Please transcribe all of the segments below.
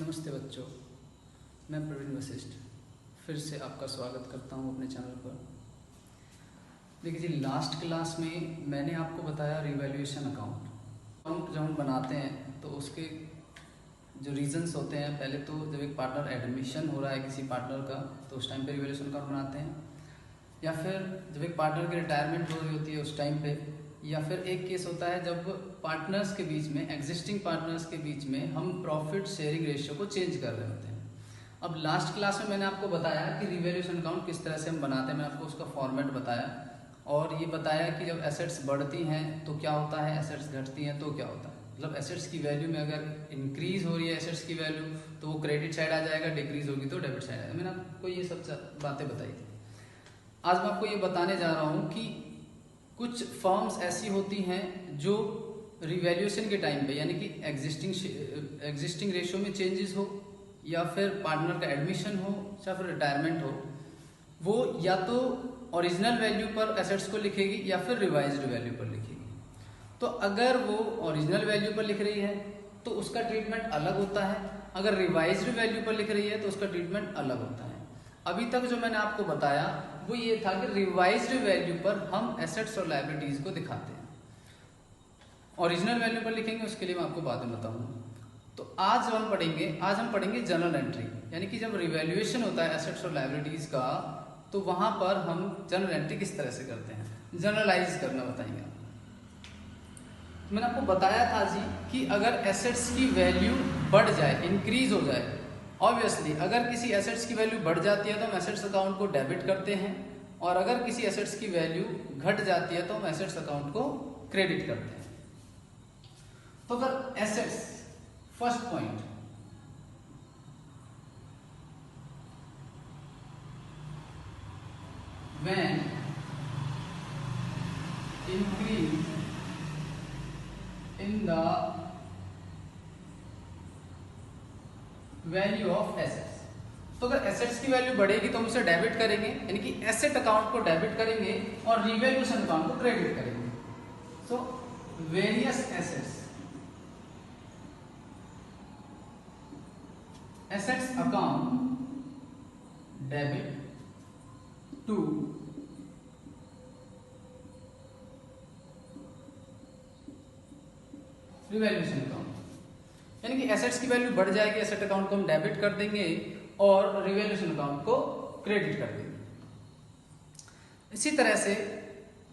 नमस्ते बच्चों, मैं प्रवीण वशिष्ठ फिर से आपका स्वागत करता हूं अपने चैनल पर। देखिए जी, लास्ट क्लास में मैंने आपको बताया रिवैल्यूएशन अकाउंट जब हम बनाते हैं तो उसके जो रीजंस होते हैं, पहले तो जब एक पार्टनर एडमिशन हो रहा है किसी पार्टनर का तो उस टाइम पे रिवैल्यूएशन अकाउंट बनाते हैं, या फिर जब एक पार्टनर की रिटायरमेंट हो रही होती है उस टाइम पे, या फिर एक केस होता है जब पार्टनर्स के बीच में, एग्जिस्टिंग पार्टनर्स के बीच में हम प्रॉफिट शेयरिंग रेशियो को चेंज कर रहे होते हैं। अब लास्ट क्लास में मैंने आपको बताया कि रिवैल्यूएशन अकाउंट किस तरह से हम बनाते हैं, मैंने आपको उसका फॉर्मेट बताया और ये बताया कि जब एसेट्स बढ़ती हैं तो क्या होता है, एसेट्स घटती हैं तो क्या होता है। मतलब एसेट्स की वैल्यू में अगर इंक्रीज हो रही है एसेट्स की वैल्यू तो वो क्रेडिट साइड आ जाएगा, डिक्रीज होगी तो डेबिट साइड आएगा। मैंने आपको ये सब बातें बताई थी। आज मैं आपको ये बताने जा रहा हूँ कि कुछ फर्म्स ऐसी होती हैं जो रिवैल्यूएशन के टाइम पे, यानी कि एग्जिस्टिंग रेशियो में चेंजेस हो, या फिर पार्टनर का एडमिशन हो, या फिर रिटायरमेंट हो, वो या तो ओरिजिनल वैल्यू पर एसेट्स को लिखेगी या फिर रिवाइज्ड वैल्यू पर लिखेगी। तो अगर वो ओरिजिनल वैल्यू पर लिख रही है तो उसका ट्रीटमेंट अलग होता है, अगर रिवाइज्ड वैल्यू पर लिख रही है तो उसका ट्रीटमेंट अलग होता है। अभी तक जो मैंने आपको बताया वो ये था कि रिवाइज्ड वैल्यू पर हम एसेट्स और लायबिलिटीज को दिखाते हैं, ओरिजिनल वैल्यू पर लिखेंगे उसके लिए मैं आपको बाद में बताऊंगा। तो आज हम पढ़ेंगे जनरल एंट्री, यानी कि जब रिवैल्यूएशन होता है एसेट्स और लायबिलिटीज का तो वहां पर हम जनरल एंट्री किस तरह से करते हैं, जनरलाइज करना बताएंगे आपको। मैंने आपको बताया था जी कि अगर एसेट्स की वैल्यू बढ़ जाए, इंक्रीज हो जाए, ऑब्वियसली अगर किसी एसेट्स की वैल्यू बढ़ जाती है तो हम एसेट्स अकाउंट को डेबिट करते हैं, और अगर किसी एसेट्स की वैल्यू घट जाती है तो हम एसेट्स अकाउंट को क्रेडिट करते हैं। तो अगर assets, first point, when increase in the value of assets, तो अगर एसेट्स की वैल्यू बढ़ेगी तो हम उसे डेबिट करेंगे, यानी कि एसेट अकाउंट को डेबिट करेंगे और रिवैल्यूएशन अकाउंट को क्रेडिट करेंगे। So various assets account debit to revaluation account, यानी कि एसेट्स की वैल्यू बढ़ जाएगी, एसेट अकाउंट को हम डेबिट कर देंगे और रिवैल्यूएशन अकाउंट को क्रेडिट कर देंगे। इसी तरह से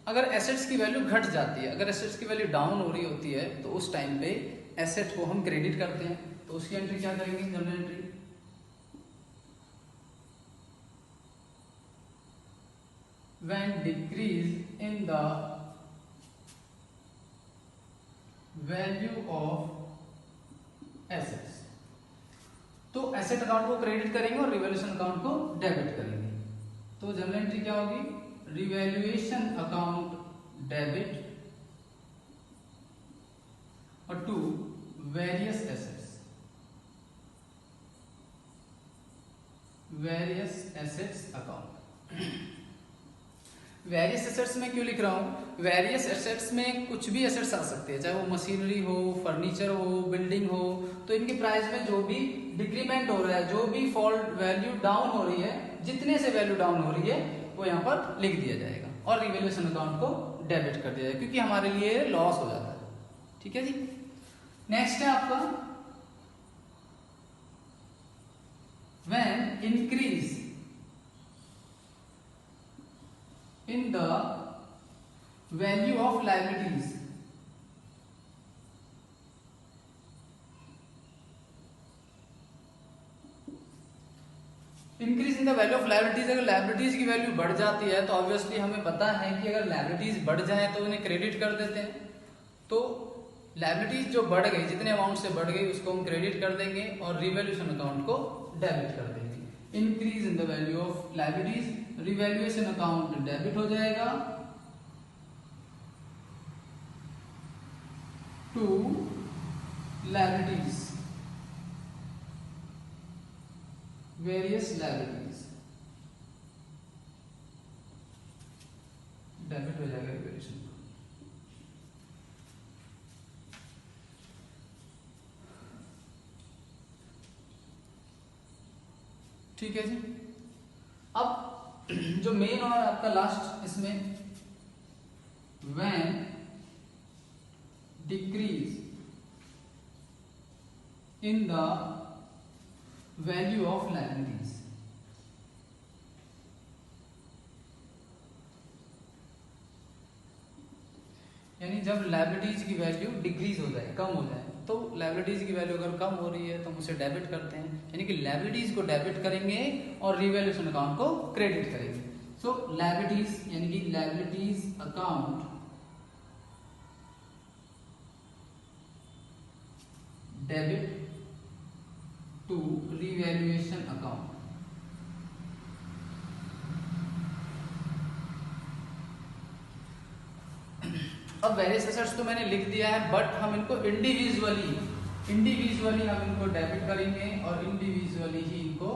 अगर एसेट्स की वैल्यू घट जाती है, अगर एसेट्स की वैल्यू डाउन हो रही होती है तो उस टाइम पे एसेट को हम क्रेडिट करते हैं, तो उसकी एंट्री क्या करेंगे, general entry. When decrease in the value of assets, तो एसेट अकाउंट को क्रेडिट करेंगे और रिवैल्यूएशन अकाउंट को डेबिट करेंगे। तो जनरल एंट्री क्या होगी, रिवैल्यूएशन अकाउंट डेबिट और to various assets account. Various assets में क्यों लिख रहा हूं, वेरियस एसेट्स में कुछ भी एसेट्स आ सकते हैं, चाहे वो मशीनरी हो, फर्नीचर हो, बिल्डिंग हो, तो इनके प्राइस में जो भी डिक्रीमेंट हो रहा है, जो भी फॉल्ट वैल्यू डाउन हो रही है, जितने से वैल्यू डाउन हो रही है वो यहाँ पर लिख दिया जाएगा और रिवैल्यूएशन अकाउंट को डेबिट कर दिया जाएगा, क्योंकि हमारे लिए लॉस हो जाता है। ठीक है जी। नेक्स्ट है आपका when increase in the value of liabilities, increase in the value of liabilities, अगर लायबिलिटीज की वैल्यू बढ़ जाती है तो ऑब्वियसली हमें पता है कि अगर लायबिलिटीज बढ़ जाए तो उन्हें क्रेडिट कर देते हैं। तो लायबिलिटीज जो बढ़ गई, जितने अमाउंट से बढ़ गई उसको हम क्रेडिट कर देंगे और रिवैल्यूएशन अकाउंट को डेबिट कर देंगे। Increase in the value of liabilities, revaluation account debit हो जाएगा to liabilities, various liabilities debit हो जाएगा रिवैल्यूएशन। ठीक है जी। अब जो मेन और आपका लास्ट इसमें when decrease in the value of liabilities, यानी जब लायबिलिटीज की वैल्यू डिक्रीज हो जाए, कम हो जाए, तो लायबिलिटीज की वैल्यू अगर कम हो रही है तो हम उसे डेबिट करते हैं, यानी कि लायबिलिटीज को डेबिट करेंगे और रिवैल्यूएशन अकाउंट को क्रेडिट करेंगे। सो लायबिलिटीज यानी कि liabilities account debit to revaluation account. अब वेरियस एसेट्स तो मैंने लिख दिया है, बट हम इनको इंडिविजुअली हम इनको डेबिट करेंगे और इंडिविजुअली ही इनको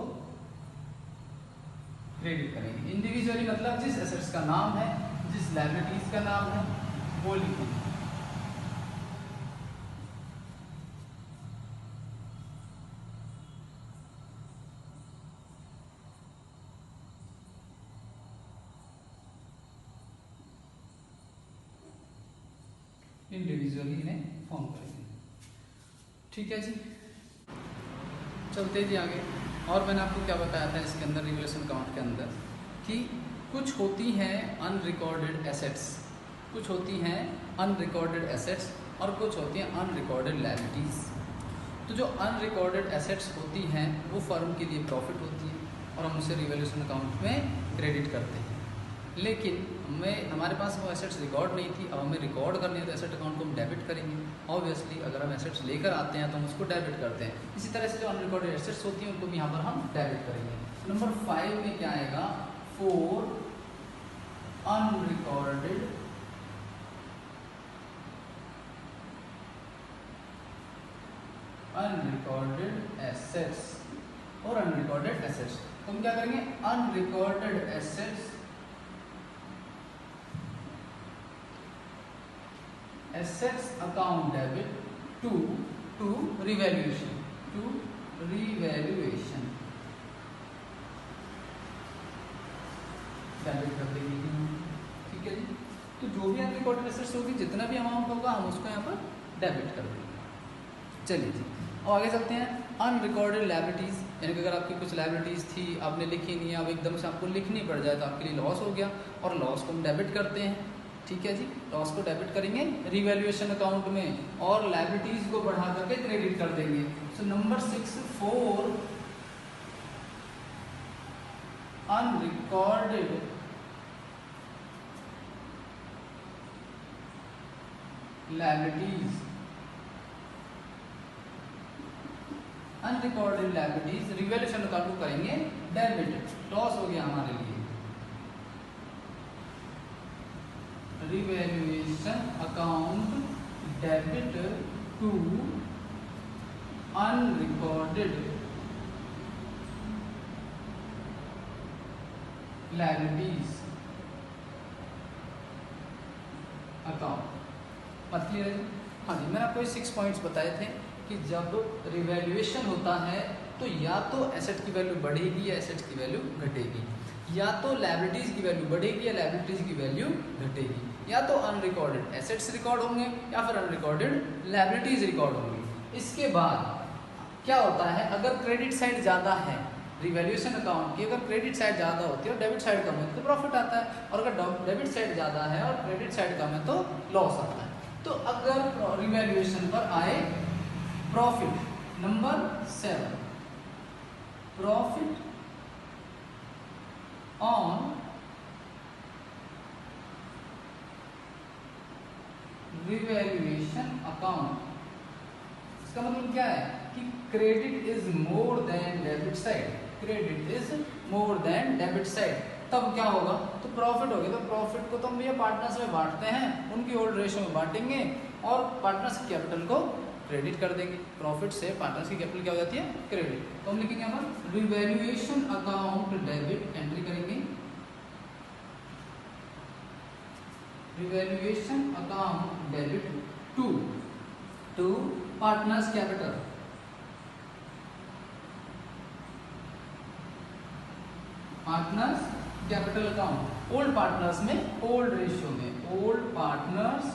क्रेडिट करेंगे। इंडिविजुअली मतलब जिस एसेट्स का नाम है, जिस लायबिलिटीज का नाम है वो लिखेंगे। इंडिविजुअली इन्हें फॉर्म करेंगे। ठीक है जी, चलते जी आगे। और मैंने आपको क्या बताया था इसके अंदर, रिवैल्यूएशन अकाउंट के अंदर, कि कुछ होती हैं अनरिकॉर्डेड एसेट्स, कुछ होती हैं अनरिकॉर्डेड एसेट्स और कुछ होती हैं अनरिकॉर्डेड लायबिलिटीज। तो जो अनरिकॉर्डेड एसेट्स होती हैं वो फर्म के लिए प्रॉफिट होती है और हम उसे रिवैल्यूएशन अकाउंट में क्रेडिट करते हैं। लेकिन हमारे पास वो एसेट्स रिकॉर्ड नहीं थी, अब हमें रिकॉर्ड करनी है तो एसेट अकाउंट को हम डेबिट करेंगे। ऑब्वियसली अगर हम एसेट्स लेकर आते हैं तो हम उसको डेबिट करते हैं। इसी तरह से जो अनरिकॉर्डेड एसेट्स होती हैं उनको भी यहाँ पर हम डेबिट करेंगे। नंबर 5 में क्या आएगा, फॉर अनरिकॉर्डेड एसेट्स और अनरिकॉर्डेड एसेट्स। तो हम क्या करेंगे, unrecorded assets account debit to revaluation debit कर देंगे। ठीक है जी। तो जो भी अनरिकॉर्डेड एसेट्स होगी, जितना भी अमाउंट होगा हम उसको यहाँ पर डेबिट कर देंगे। चलिए जी, और आगे चलते हैं। अनरिकॉर्डेड लायबिलिटीज, यानी कि अगर आपकी कुछ लायबिलिटीज थी आपने लिखी नहीं है, अब एकदम से आपको लिखनी पड़ जाए तो आपके लिए लॉस हो गया और लॉस को हम डेबिट करते हैं। ठीक है जी, लॉस को डेबिट करेंगे रिवैल्यूएशन अकाउंट में और लायबिलिटीज को बढ़ा करके क्रेडिट कर देंगे। So number 6, for unrecorded liabilities, unrecorded liabilities revaluation account को करेंगे डेबिट। लॉस हो गया हमारे लिए। Revaluation account debit to unrecorded liabilities account. बात क्लियर है? हाँ जी, मैंने आपको ये 6 पॉइंट्स बताए थे कि जब रिवैल्यूएशन होता है तो या तो एसेट की वैल्यू बढ़ेगी या एसेट की वैल्यू घटेगी, या तो लायबिलिटीज की वैल्यू बढ़ेगी या लायबिलिटीज की वैल्यू घटेगी, या तो अनरिकॉर्डेड एसेट्स रिकॉर्ड होंगे या फिर अनरिकॉर्डेड लायबिलिटीज रिकॉर्ड होंगी। इसके बाद क्या होता है, अगर क्रेडिट साइड ज़्यादा है रिवैल्यूएशन अकाउंट की, अगर क्रेडिट साइड ज़्यादा होती है और डेबिट साइड कम होती है तो प्रॉफिट आता है, और अगर डेबिट साइड ज़्यादा है और क्रेडिट साइड कम है तो लॉस आता है। तो अगर रिवैल्यूएशन पर आए profit, number 7, profit on revaluation account. इसका मतलब क्या है कि credit is more than debit side, credit is more than debit side, तब क्या होगा, तो प्रॉफिट होगा। तो प्रॉफिट को तो हम भैया पार्टनर्स में बांटते हैं, उनकी होल्ड रेशियो में बांटेंगे और पार्टनर्स की कैपिटल को क्रेडिट कर देंगे। प्रॉफिट से पार्टनर्स की कैपिटल क्या हो जाती है, क्रेडिट। तो हम लिखेंगे यहाँ पर रिवैल्यूएशन अकाउंट डेबिट, एंट्री करेंगे revaluation account debit to partners capital, partners capital account, old partners में ओल्ड रेशियो में, ओल्ड पार्टनर्स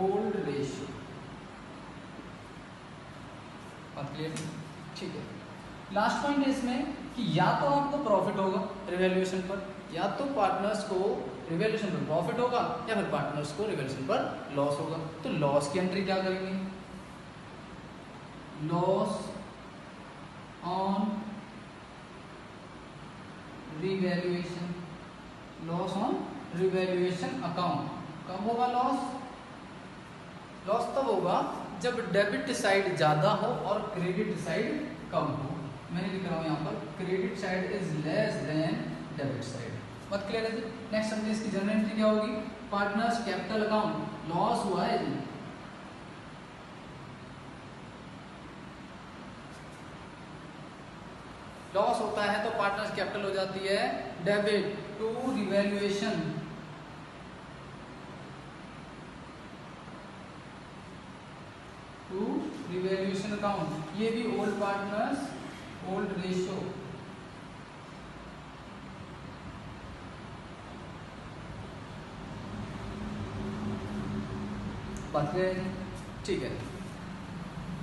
ओल्ड रेशियो। बात क्लियर? ठीक है। लास्ट पॉइंट है इसमें कि या तो आपको प्रॉफिट होगा रिवैल्यूएशन पर, या तो पार्टनर्स को रिवैल्यूएशन पर प्रॉफिट होगा, या फिर पार्टनर्स को रिवैल्यूएशन पर लॉस होगा। तो लॉस की एंट्री क्या करेंगे? Loss on revaluation, loss on revaluation account. कब होगा लॉस? लॉस तब होगा जब डेबिट साइड ज्यादा हो और क्रेडिट साइड कम हो। मैंने लिख रहा हूं यहाँ पर credit side is less than debit side. बात क्लियर है जी? नेक्स्ट समझे इसकी जनरल एंट्री क्या होगी? पार्टनर्स कैपिटल अकाउंट, लॉस हुआ है जी, लॉस होता है तो पार्टनर्स कैपिटल हो जाती है debit to revaluation, to revaluation account. ये भी ओल्ड पार्टनर्स ओल्ड रेशियो, बात करें? ठीक है।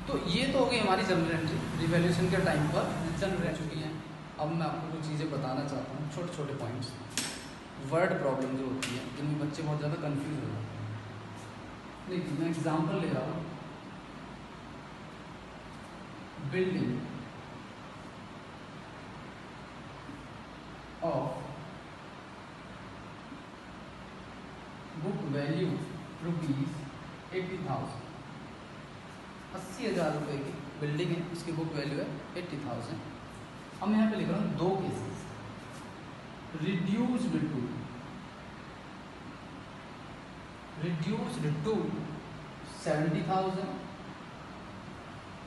तो ये तो हो गई हमारी जनरल एंट्री रिवैल्यूएशन के टाइम पर जनरल रह चुकी हैं। अब मैं आपको कुछ चीज़ें बताना चाहता हूँ, छोटे छोटे पॉइंट्स, वर्ड प्रॉब्लम जो होती है जिनमें बच्चे बहुत ज़्यादा कंफ्यूज हो जाते हैं। देखिए मैं एग्जांपल ले रहा हूँ, building of book value rupees 80,000, 80,000 रुपये की बिल्डिंग है, उसकी बुक वैल्यू है 80,000। अब मैं यहाँ पे लिख रहा हूँ दो केसेस, रिड्यूस्ड टू 70,000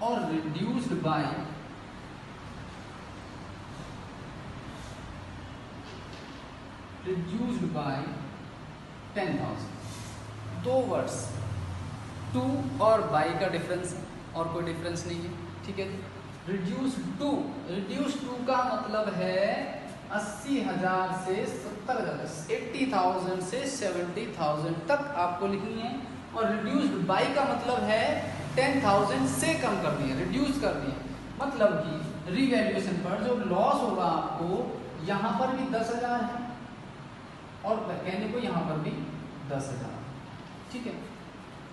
और रिड्यूस्ड बाय 10,000। दो वर्ड्स, टू और बाई का डिफरेंस, और कोई डिफरेंस नहीं है, ठीक है। रिड्यूस टू का मतलब है 80,000 से 70,000, 80,000 से 70,000 तक आपको लिखनी है। और रिड्यूस्ड बाई का मतलब है 10,000 से कम करनी है, रिड्यूस करनी है। मतलब कि रिवैल्यूएशन पर जो लॉस होगा आपको, यहाँ पर भी 10,000 है और कहने को यहाँ पर भी 10,000, ठीक है।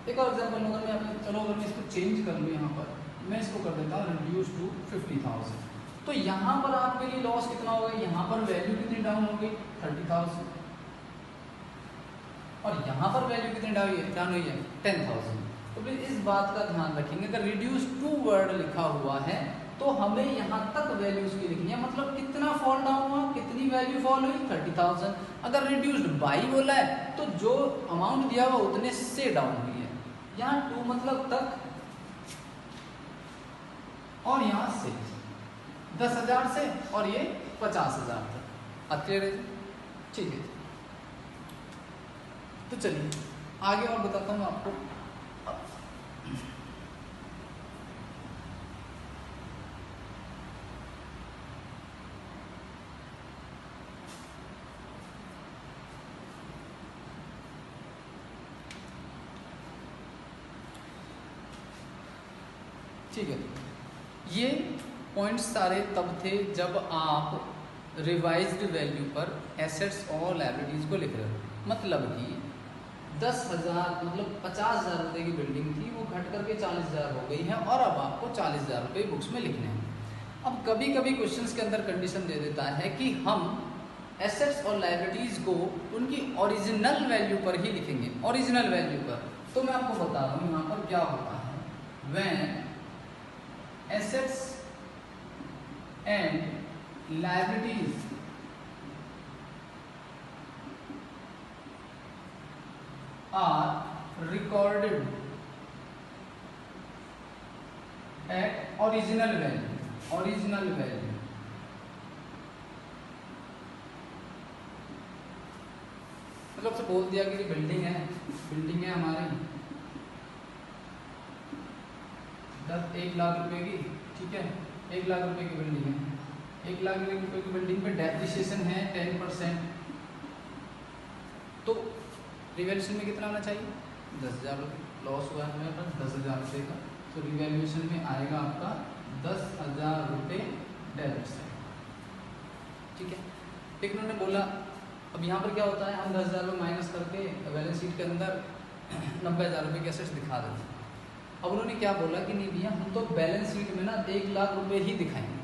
एक और एग्जाम्पल अगर मैं आपको, चलो अगर मैं इसको चेंज कर लूँ, यहाँ पर मैं इसको कर देता हूँ रिड्यूस टू 50,000, तो यहाँ पर आपके लिए लॉस कितना होगा? यहाँ पर वैल्यू कितनी डाउन हो गई? 30,000। और यहाँ पर वैल्यू कितनी डाउन हुई है? 10,000। तो फिर इस बात का ध्यान रखेंगे, अगर रिड्यूस टू वर्ड लिखा हुआ है तो हमें यहाँ तक वैल्यूज की लिखनी है, मतलब कितना फॉल डाउन हुआ, कितनी वैल्यू फॉल हुई? 30,000। अगर रिड्यूस्ड बाई बोला है तो जो अमाउंट दिया हुआ उतने से डाउन हुई है। यहाँ टू मतलब तक, और यहाँ से 10,000 से, और ये 50,000 तक। क्लियर है? ठीक है। तो चलिए आगे और बताता हूँ आपको। ठीक है, ये पॉइंट्स सारे तब थे जब आप रिवाइज्ड वैल्यू पर एसेट्स और लायबिलिटीज को लिख रहे हो। मतलब कि 10,000 मतलब 50,000 रुपये की बिल्डिंग थी, वो घट करके 40,000 हो गई है, और अब आपको 40,000 रुपये बुक्स में लिखने हैं। अब कभी कभी क्वेश्चंस के अंदर कंडीशन दे देता है कि हम एसेट्स और लायबिलिटीज को उनकी ओरिजिनल वैल्यू पर ही लिखेंगे, ओरिजिनल वैल्यू पर। तो मैं आपको बता रहा हूँ यहाँ पर क्या होता है। When assets and liabilities are recorded at original value, original value, मतलब से बोल दिया कि बिल्डिंग है हमारी 1 लाख रुपए की, ठीक है, 1 लाख रुपए की बिल्डिंग है, 1 लाख रुपए की बिल्डिंग पे डेप्रिसिएशन है 10%, तो रिवैल्यूएशन में कितना आना चाहिए? 10,000 रुपये। लॉस हुआ है हमें पर 10,000 रुपये का, तो रिवैल्यूएशन में आएगा आपका 10,000 रुपये डेबिट साइड। ठीक है, लेकिन उन्होंने बोला अब यहाँ पर क्या होता है, हम 10,000 रुपये माइनस करके बैलेंस शीट के अंदर 90,000 रुपये के एसेट्स दिखा देते हैं। अब उन्होंने क्या बोला कि नहीं भैया हम तो बैलेंस शीट में ना 1 लाख रुपये ही दिखाएंगे,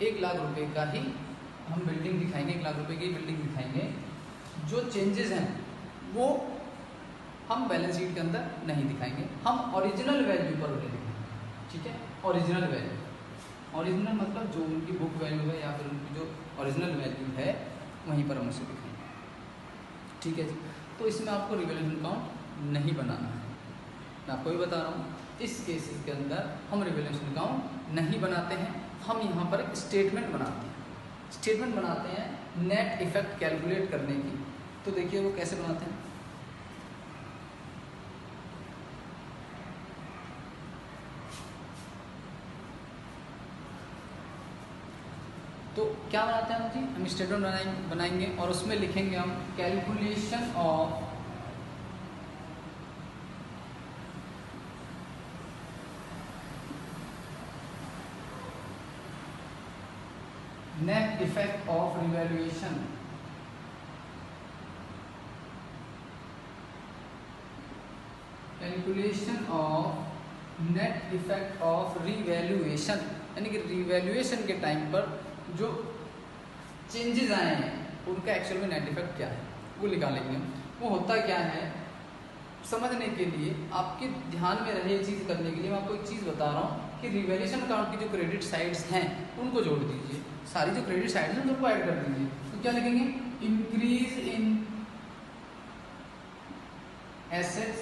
1 लाख रुपये का ही हम बिल्डिंग दिखाएंगे, 1 लाख रुपये की बिल्डिंग दिखाएंगे, जो चेंजेस हैं वो हम बैलेंस शीट के अंदर नहीं दिखाएंगे, हम ओरिजिनल वैल्यू पर उन्हें दिखाएंगे। ठीक है, ओरिजिनल वैल्यू, ओरिजिनल मतलब जो उनकी बुक वैल्यू है या फिर उनकी जो ओरिजिनल वैल्यू है वहीं पर हम उसे दिखाएंगे। ठीक है जी, तो इसमें आपको रिवैल्यूएशन अकाउंट नहीं बनाना है, मैं आपको भी बता रहा हूँ। इस केसेस के अंदर हम रिवैल्यूएशन अकाउंट नहीं बनाते हैं, हम यहाँ पर एक स्टेटमेंट बनाते हैं। स्टेटमेंट बनाते हैं नेट इफेक्ट कैलकुलेट करने की। तो देखिए वो कैसे बनाते हैं। तो क्या बनाते हैं हम जी, हम स्टेटमेंट बनाएंगे और उसमें लिखेंगे हम calculation of net effect of revaluation, calculation of net effect of revaluation, यानी कि रिवैल्यूएशन के टाइम पर जो चेंजेस आए हैं उनका एक्चुअल में नेट इफेक्ट क्या है वो निकालेंगे हम। वो होता क्या है समझने के लिए, आपके ध्यान में रहे ये चीज़ करने के लिए मैं आपको एक चीज़ बता रहा हूँ कि रिवैल्यूएशन अकाउंट की जो क्रेडिट साइड्स हैं उनको जोड़ दीजिए, सारी जो क्रेडिट साइड्स हैं उनको ऐड कर दीजिए। तो क्या लिखेंगे, इंक्रीज इन एसेट्स,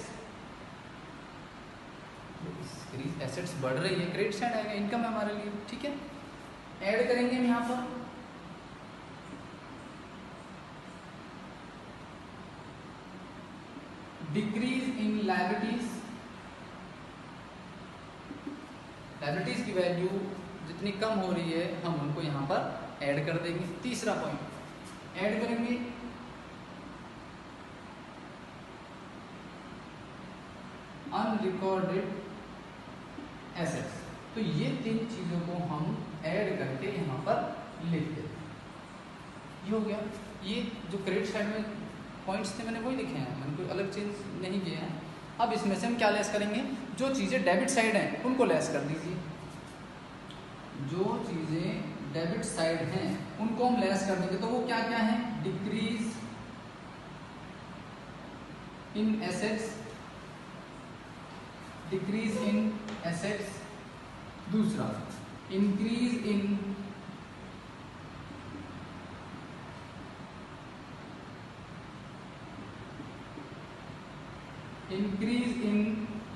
एसेट्स बढ़ रही है, क्रेडिट साइड आएगा, इनकम है हमारे लिए। ठीक है, ऐड करेंगे हम यहाँ पर डिक्रीज इन लायबिलिटीज, लायबिलिटीज की वैल्यू जितनी कम हो रही है हम उनको यहाँ पर ऐड कर देंगे। तीसरा पॉइंट ऐड करेंगे अनरिकॉर्डेड एसेट्स। तो ये 3 चीजों को हम ऐड करके यहाँ पर लिख देते हैं। ये हो गया, ये जो क्रेडिट साइड में पॉइंट्स थे मैंने वही लिखे हैं, मैंने कोई अलग चेंज नहीं किया है। अब इसमें से हम क्या लेस करेंगे, जो चीज़ें डेबिट साइड हैं उनको लेस कर दीजिए, जो चीज़ें डेबिट साइड हैं उनको हम लेस कर देंगे। तो वो क्या क्या है, decrease in assets, decrease in assets. दूसरा इंक्रीज इन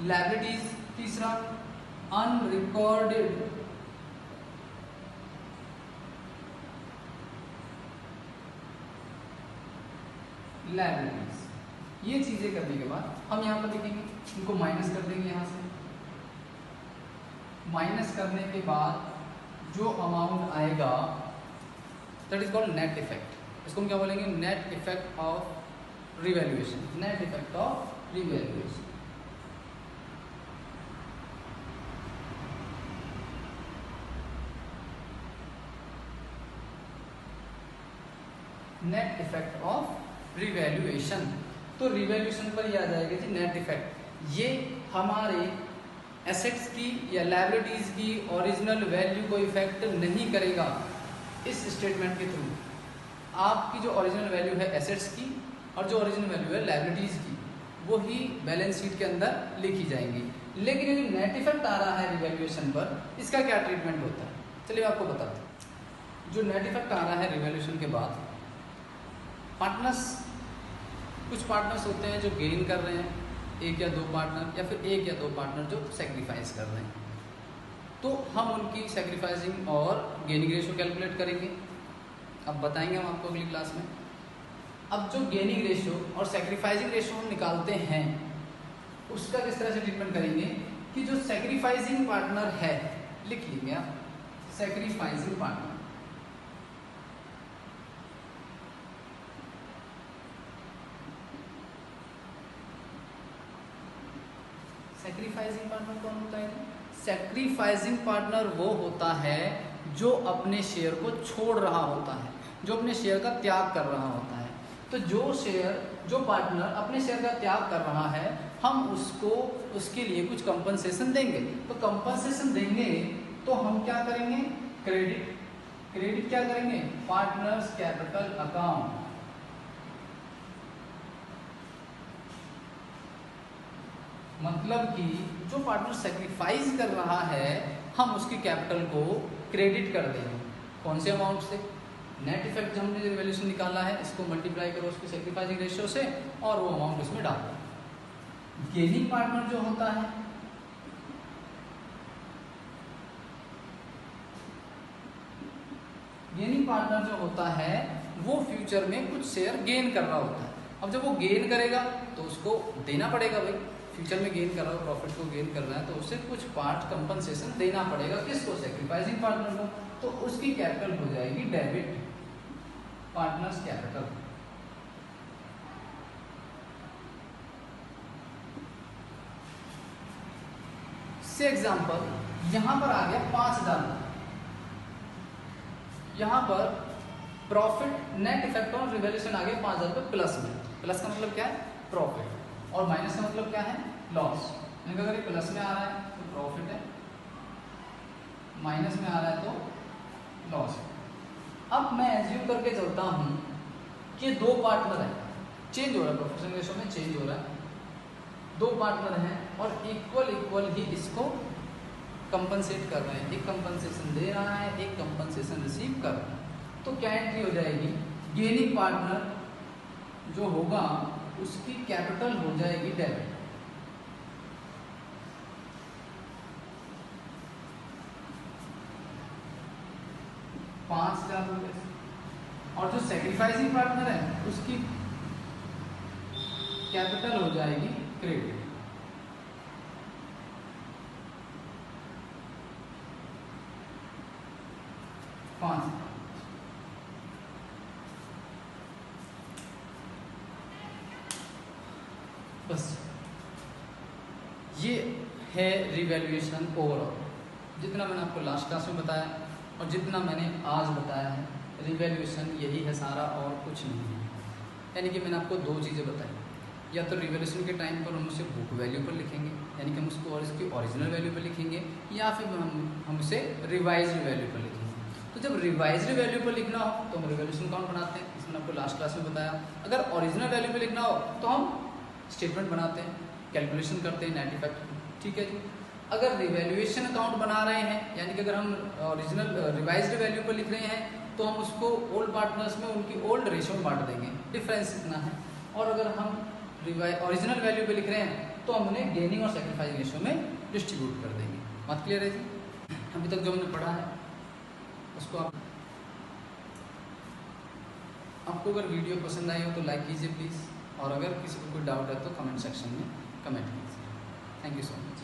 लायबिलिटीज। तीसरा अनरिकॉर्डेड लायबिलिटीज। ये चीजें करने के बाद हम यहाँ पर लिखेंगे, इनको माइनस कर देंगे। यहाँ से माइनस करने के बाद जो अमाउंट आएगा that is called net effect. इसको हम क्या बोलेंगे, net effect of revaluation, net effect of revaluation. Net effect of revaluation. तो रिवैल्यूएशन पर ये आ जाएगा जी नेट इफेक्ट। ये हमारे एसेट्स की या लायबिलिटीज की ओरिजिनल वैल्यू को इफेक्ट नहीं करेगा। इस स्टेटमेंट के थ्रू आपकी जो ओरिजिनल वैल्यू है एसेट्स की और जो ओरिजिनल वैल्यू है लायबिलिटीज की वो ही बैलेंस शीट के अंदर लिखी जाएंगी। लेकिन ये जो नेट इफेक्ट आ रहा है रिवैल्यूएशन पर, इसका क्या ट्रीटमेंट होता है, चलिए आपको बताते हैं। जो नेट इफेक्ट आ रहा है रिवैल्यूएशन के बाद, पार्टनर्स, कुछ पार्टनर्स होते हैं जो गेन कर रहे हैं, 1 या 2 पार्टनर, या फिर 1 या 2 पार्टनर जो सेक्रीफाइस कर रहे हैं। तो हम उनकी सेक्रीफाइसिंग और गेनिंग रेशियो कैलकुलेट करेंगे, अब बताएंगे हम आपको अगली क्लास में। अब जो गेनिंग रेशियो और सेक्रीफाइसिंग रेशियो हम निकालते हैं उसका किस तरह से ट्रीटमेंट करेंगे कि जो सेक्रीफाइसिंग पार्टनर है, लिख लीजिए आप, सैक्रिफाइसिंग पार्टनर। सैक्रिफाइसिंग पार्टनर कौन होता है? सैक्रिफाइसिंग पार्टनर वो होता है जो अपने शेयर को छोड़ रहा होता है, जो अपने शेयर का त्याग कर रहा होता है। तो जो पार्टनर अपने शेयर का त्याग कर रहा है, हम उसको उसके लिए कुछ कंपनसेशन देंगे। तो कंपनसेशन देंगे तो हम क्या करेंगे? क्रेडिट क्या करेंगे? Partners capital account. मतलब कि जो पार्टनर सेक्रीफाइस कर रहा है, हम उसकी कैपिटल को क्रेडिट कर देंगे। कौन से अमाउंट से? नेट इफेक्ट हमने जो वैल्यूएशन निकाला है, इसको मल्टीप्लाई करो उसकी सेक्रीफाइसिंग रेशियो से और वो अमाउंट इसमें डाल दो। गेनिंग पार्टनर जो होता है, गेनिंग पार्टनर जो होता है वो फ्यूचर में कुछ शेयर गेन कर रहा होता है। अब जब वो गेन करेगा तो उसको देना पड़ेगा भाई, फ्यूचर में गेन कर रहा है, प्रॉफिट को गेन कर रहा है, तो उसे कुछ पार्ट कंपनसेशन देना पड़ेगा। किसको? सैक्रिफाइसिंग पार्टनर को। तो उसकी कैपिटल हो जाएगी डेबिट, पार्टनर्स कैपिटल। से एग्जांपल यहां पर आ गया 5,000, यहां पर profit net effect on revaluation आ गया 5,000 रुपये प्लस में। प्लस का मतलब क्या है? प्रॉफिट, और माइनस का मतलब क्या है? लॉस। अगर ये प्लस में आ रहा है तो प्रॉफिट है, माइनस में आ रहा है तो लॉस है। अब मैं एज्यूम करके चलता हूं कि दो पार्टनर हैं, चेंज हो रहा है, प्रोपोर्शन रेशियो में चेंज हो रहा है, दो पार्टनर हैं और इक्वल ही इसको कंपनसेट कर रहे हैं। एक कंपनसेशन दे रहा है, एक कंपनसेशन रिसीव कर रहा है। तो क्या एंट्री हो जाएगी? गेनिंग पार्टनर जो होगा उसकी कैपिटल हो जाएगी डेबिट। ₹5,000। और जो सैक्रिफाइसिंग पार्टनर है उसकी कैपिटल हो जाएगी क्रेडिट। बस ये है रिवैल्यूएशन ओवरऑल। जितना मैंने आपको लास्ट क्लास में बताया और जितना मैंने आज बताया है, रिवैल्यूएशन यही है सारा और कुछ नहीं है। यानी कि मैंने आपको दो चीज़ें बताई, या तो रिवैल्यूएशन के टाइम पर हम उसे बुक वैल्यू पर लिखेंगे, यानी कि हम उसको और इसकी ओरिजिनल वैल्यू पर लिखेंगे, या फिर हम उसे रिवाइज्ड वैल्यू पर लिखेंगे। तो जब रिवाइज्ड वैल्यू पर लिखना हो तो हम रिवैल्यूएशन अकाउंट बनाते हैं, इसमें आपको लास्ट क्लास में बताया। अगर ओरिजिनल वैल्यू पर लिखना हो तो हम स्टेटमेंट बनाते हैं, कैलकुलेशन करते हैं नेट इफेक्ट। ठीक है जी। अगर रिवैल्यूएशन अकाउंट बना रहे हैं, यानी कि अगर हम ओरिजिनल रिवाइज्ड वैल्यू पर लिख रहे हैं, तो हम उसको ओल्ड पार्टनर्स में उनकी ओल्ड रेशियो में बांट देंगे, डिफरेंस इतना है। और अगर हम ओरिजिनल वैल्यू पे लिख रहे हैं तो हम उन्हें गेनिंग और सैक्रिफाइस रेशियो में डिस्ट्रीब्यूट कर देंगे। बात क्लियर है जी? अभी तक जो हमने पढ़ा है उसको आपको अगर वीडियो पसंद आई हो तो लाइक कीजिए प्लीज़, और अगर किसी को कोई डाउट है तो कमेंट सेक्शन में कमेंट कीजिए। Thank you so much.